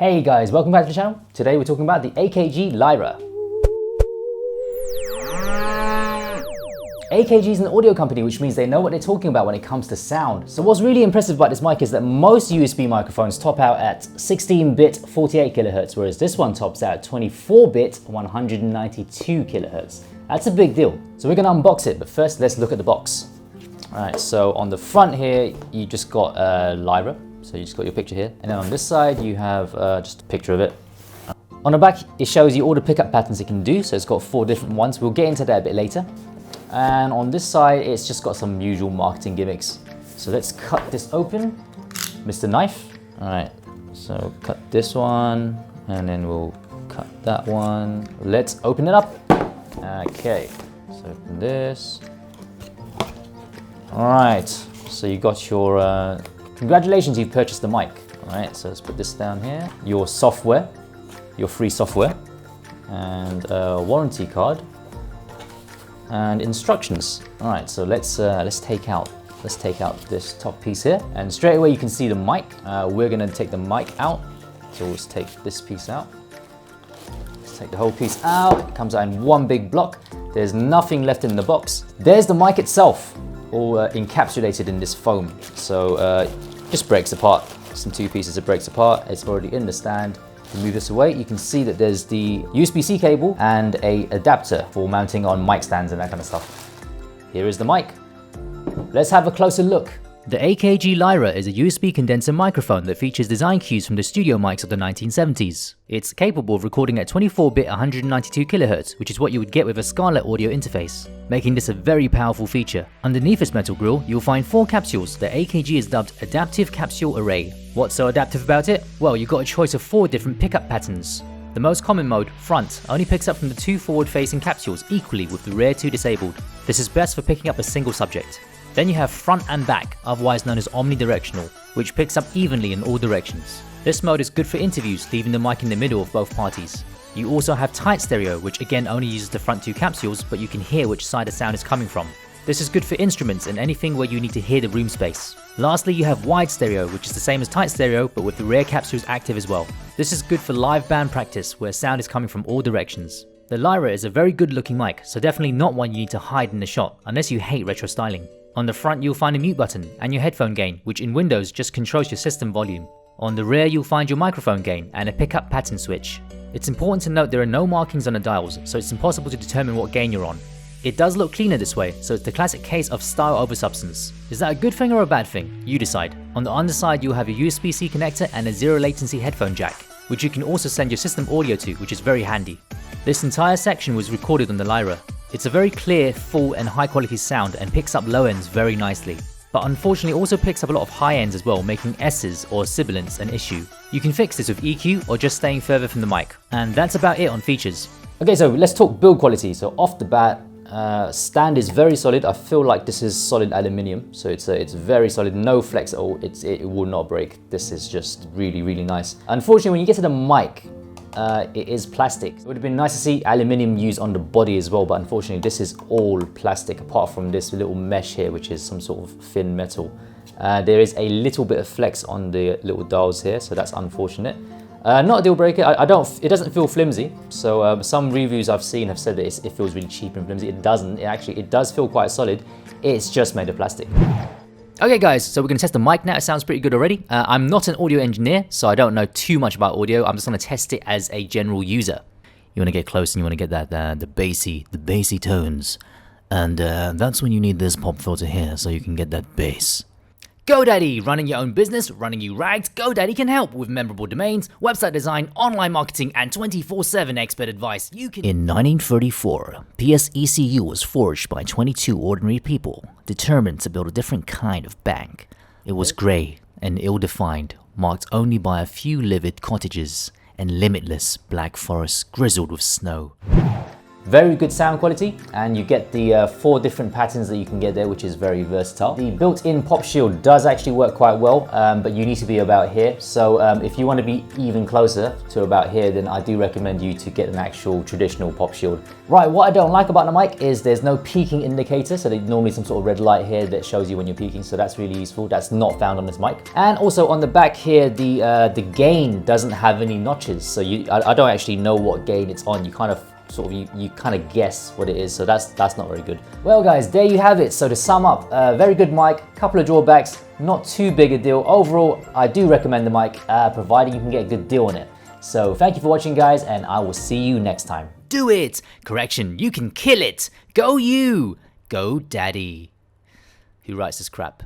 Hey guys, welcome back to the channel. Today we're talking about the AKG Lyra. AKG is an audio company, which means they know what they're talking about when it comes to sound. So what's really impressive about this mic is that most USB microphones top out at 16-bit 48 kHz, whereas this one tops out at 24-bit 192 kHz. That's a big deal. So we're gonna unbox it, but first let's look at the box. All right, so on the front here, you just got Lyra. So you just got your picture here. And then on this side, you have just a picture of it. On the back, it shows you all the pickup patterns it can do. So it's got 4 different ones. We'll get into that a bit later. And on this side, it's just got some usual marketing gimmicks. So let's cut this open. Mr. Knife. All right, so cut this one, and then we'll cut that one. Let's open it up. Okay, so open this. All right, so you got your, congratulations, you've purchased the mic. All right, so let's put this down here. Your software, your free software, and a warranty card, and instructions. All right, so let's take out this top piece here, and straight away you can see the mic. We're gonna take the mic out, so let's take this piece out. Let's take the whole piece out. It comes out in one big block. There's nothing left in the box. There's the mic itself, all encapsulated in this foam. So just breaks apart. Just in 2 pieces, it breaks apart. It's already in the stand. If you move this away, you can see that there's the USB-C cable and a adapter for mounting on mic stands and that kind of stuff. Here is the mic. Let's have a closer look. The AKG Lyra is a USB condenser microphone that features design cues from the studio mics of the 1970s. It's capable of recording at 24-bit 192 kHz, which is what you would get with a Scarlett audio interface, making this a very powerful feature. Underneath its metal grille, you'll find 4 capsules that AKG has dubbed Adaptive Capsule Array. What's so adaptive about it? Well, you've got a choice of 4 different pickup patterns. The most common mode, front, only picks up from the 2 forward-facing capsules equally with the rear 2 disabled. This is best for picking up a single subject. Then you have front and back, otherwise known as omnidirectional, which picks up evenly in all directions. This mode is good for interviews, leaving the mic in the middle of both parties. You also have tight stereo, which again only uses the front 2 capsules, but you can hear which side the sound is coming from. This is good for instruments and anything where you need to hear the room space. Lastly, you have wide stereo, which is the same as tight stereo, but with the rear capsules active as well. This is good for live band practice, where sound is coming from all directions. The Lyra is a very good looking mic, so definitely not one you need to hide in the shot, unless you hate retro styling. On the front, you'll find a mute button and your headphone gain, which in Windows just controls your system volume. On the rear, you'll find your microphone gain and a pickup pattern switch. It's important to note there are no markings on the dials, so it's impossible to determine what gain you're on. It does look cleaner this way, so it's the classic case of style over substance. Is that a good thing or a bad thing? You decide. On the underside, you'll have a USB-C connector and a zero latency headphone jack, which you can also send your system audio to, which is very handy. This entire section was recorded on the Lyra. It's a very clear, full and high quality sound and picks up low ends very nicely. But unfortunately also picks up a lot of high ends as well, making S's or sibilance an issue. You can fix this with EQ or just staying further from the mic. And that's about it on features. Okay, so let's talk build quality. So off the bat, stand is very solid. I feel like this is solid aluminium, so it's very solid, no flex at all. It will not break. This is just really, really nice. Unfortunately, when you get to the mic, it is plastic. It would have been nice to see aluminium used on the body as well, but unfortunately this is all plastic apart from this little mesh here, which is some sort of thin metal. There is a little bit of flex on the little dials here, so that's unfortunate. Not a deal breaker. It doesn't feel flimsy. So some reviews I've seen have said that it feels really cheap and flimsy. It doesn't. It does feel quite solid. It's just made of plastic. Okay guys, so we're going to test the mic now. It sounds pretty good already. I'm not an audio engineer, so I don't know too much about audio. I'm just going to test it as a general user. You want to get close and you want to get that the bassy tones. And that's when you need this pop filter here, so you can get that bass. GoDaddy! Running your own business, running you rags, GoDaddy can help with memorable domains, website design, online marketing, and 24/7 expert advice. In 1934, PSECU was forged by 22 ordinary people, determined to build a different kind of bank. It was grey and ill-defined, marked only by a few livid cottages and limitless black forests grizzled with snow. Very good sound quality, and you get the 4 different patterns that you can get there, which is very versatile. The built-in pop shield does actually work quite well, but you need to be about here. So if you want to be even closer to about here, then I do recommend you to get an actual traditional pop shield. Right, what I don't like about the mic is there's no peaking indicator, so there's normally some sort of red light here that shows you when you're peaking, so that's really useful. That's not found on this mic. And also on the back here, the gain doesn't have any notches, so I don't actually know what gain it's on. You kind of you kind of guess what it is, so that's not very good. Well guys, there you have it. So to sum up, very good mic, couple of drawbacks, not too big a deal. Overall, I do recommend the mic, providing you can get a good deal on it. So thank you for watching guys, and I will see you next time. Do it! Correction, you can kill it! Go you! Go daddy! Who writes this crap?